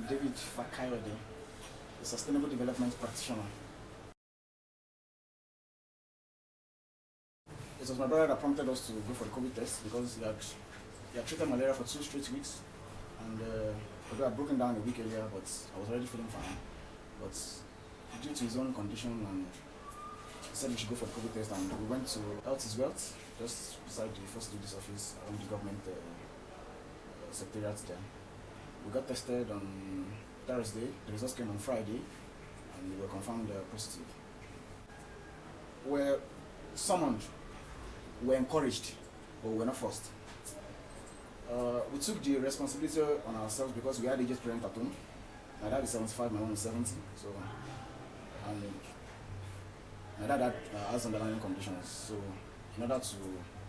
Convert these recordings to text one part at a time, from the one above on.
David Fakayode, a sustainable development practitioner. It was my brother that prompted us to go for the COVID test because he had treated malaria for 2 straight weeks, and although I had broken down a week earlier, but I was already feeling fine. But due to his own condition, and he said we should go for the COVID test, and we went to Health is Wealth, just beside the first lady's office around the government secretariat there. We got tested on Thursday, the results came on Friday, and we were confirmed positive. We were summoned, we were encouraged, but we were not forced. We took the responsibility on ourselves because we had aged parents at home. My dad is 75, my mom is 70, so, and my dad has underlying conditions, so in order to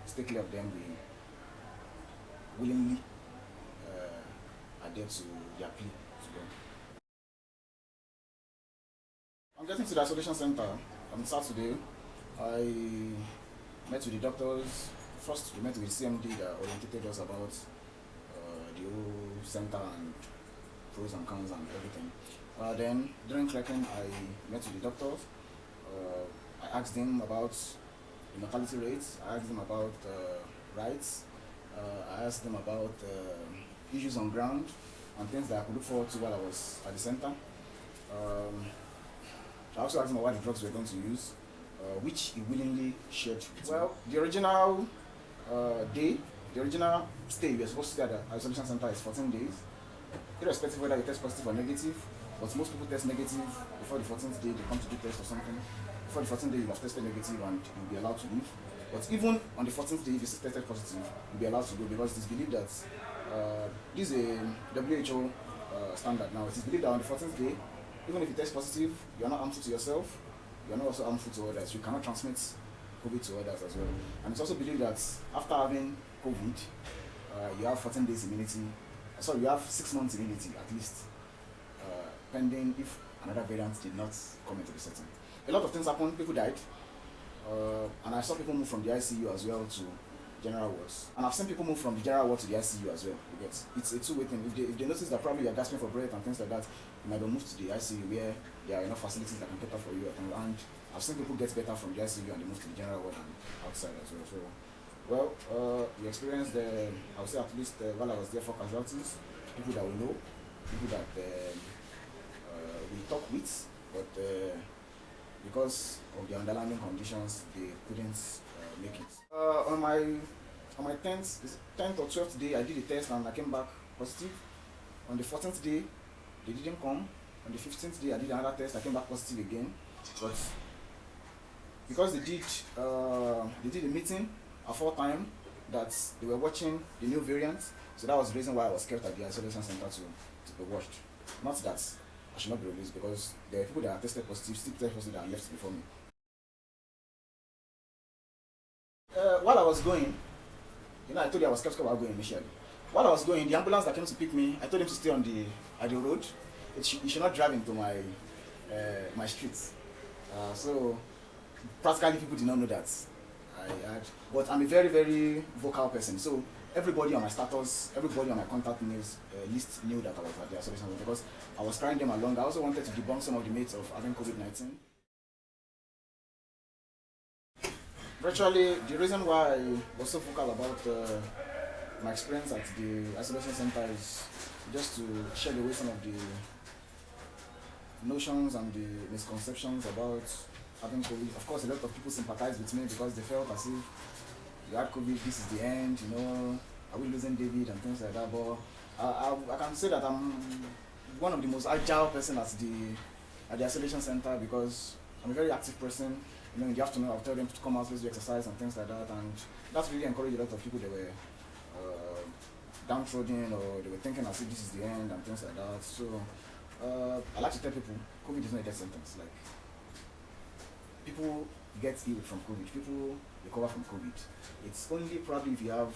stay clear of them, we willingly adhere to their plea to them. On getting to the isolation center on Saturday, I met with the doctors. First, we met with the CMD that oriented us about the whole center and pros and cons and everything. Then, during clerking, I met with the doctors. I asked them about the mortality rates, I asked them about rights, I asked them about issues on ground and things that I could look forward to while I was at the center. I also asked him what the drugs we were going to use, which he willingly shared with me. Well, the original the original stay we were supposed to stay at the isolation center is 14 days, irrespective whether you test positive or negative. But most people test negative before the 14th day, they come to do test or something. Before the 14th day, you have tested negative and you'll be allowed to leave. But even on the 14th day, if you tested positive, you'll be allowed to go because it is believed that this is a WHO standard now. It is believed that on the 14th day, even if you test positive, you are not harmful to yourself, you are not also harmful to others. You cannot transmit COVID to others as well. And it's also believed that after having COVID, you have 14 days immunity. So you have 6 months immunity at least, pending if another variant did not come into the setting. A lot of things happened, people died, and I saw people move from the ICU as well to general wards. And I've seen people move from the general ward to the ICU as well. It's a two-way thing. If they notice that probably you're gasping for breath and things like that, you might be moved to the ICU where there are enough facilities that can cater for you. And I've seen people get better from the ICU and they move to the general ward and outside as well. So, well, we experienced, I would say at least while I was there, 4 casualties, people that we know, people that we talk with, but because of the underlying conditions, they couldn't make it. On my 10th or 12th day, I did a test and I came back positive. On the 14th day, they didn't come. On the 15th day, I did another test, I came back positive again. But because they did a meeting at 4 times that they were watching the new variant, so that was the reason why I was kept at the isolation center to be watched. Not that I should not be released, because there are people that are tested positive, still tested positive, that are left before me. While I was going, I told you I was skeptical about going initially. While I was going, the ambulance that came to pick me, I told him to stay on at the road. He should not drive into my streets. So practically people did not know that but I'm a very, very vocal person. So everybody on my status, everybody on my contact list knew that I was at the isolation because I was carrying them along. I also wanted to debunk some of the myths of having COVID-19. Virtually, the reason why I was so vocal about my experience at the isolation center is just to shed away some of the notions and the misconceptions about having COVID. Of course, a lot of people sympathized with me because they felt as if you had COVID, this is the end, are we losing David and things like that. But I can say that I'm one of the most agile person at the isolation center because I'm a very active person. In the afternoon, I'll tell them to come out, let's do exercise and things like that. And that's really encouraged a lot of people that were downtrodden or they were thinking as if this is the end and things like that. So I like to tell people, COVID is not a death sentence. Like, people get ill from COVID, people recover from COVID. It's only probably if you have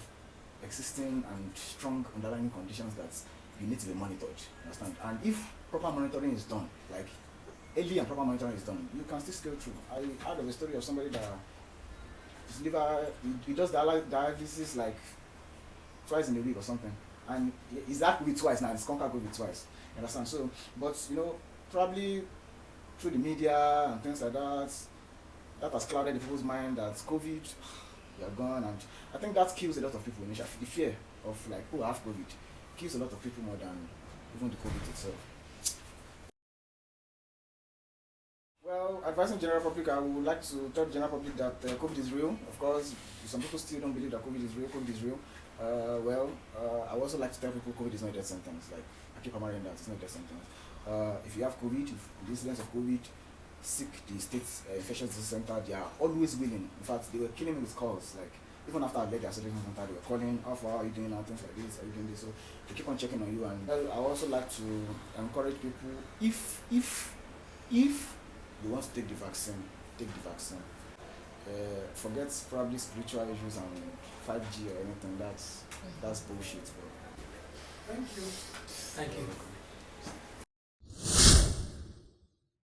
existing and strong underlying conditions that you need to be monitored, understand? And if proper monitoring is done, like early and proper monitoring is done, you can still scale through. I heard of a story of somebody that his liver, he does dialysis like twice in a week or something, and is that COVID twice now? It's conquered COVID twice. You understand? So, but probably through the media and things like that, that has clouded the people's mind that COVID, you're gone, and I think that kills a lot of people. The fear of like, oh, I have COVID, kills a lot of people more than even the COVID itself. Well, advising general public, I would like to tell the general public that COVID is real. Of course, some people still don't believe that COVID is real. COVID is real. I would also like to tell people COVID is not a death sentence. Like, I keep hammering that it's not a death sentence. If you have COVID, if the incidence of COVID, seek the state infectious disease center. They are always willing. In fact, they were killing me with calls. Like, even after I left the isolation center, they were calling, how far are you doing now, things like this, are you doing this? So they keep on checking on you. And I also like to encourage people, if you want to take the vaccine, take the vaccine. Forget probably spiritual issues and 5G or anything. That's bullshit. Bro. Thank you. Thank you.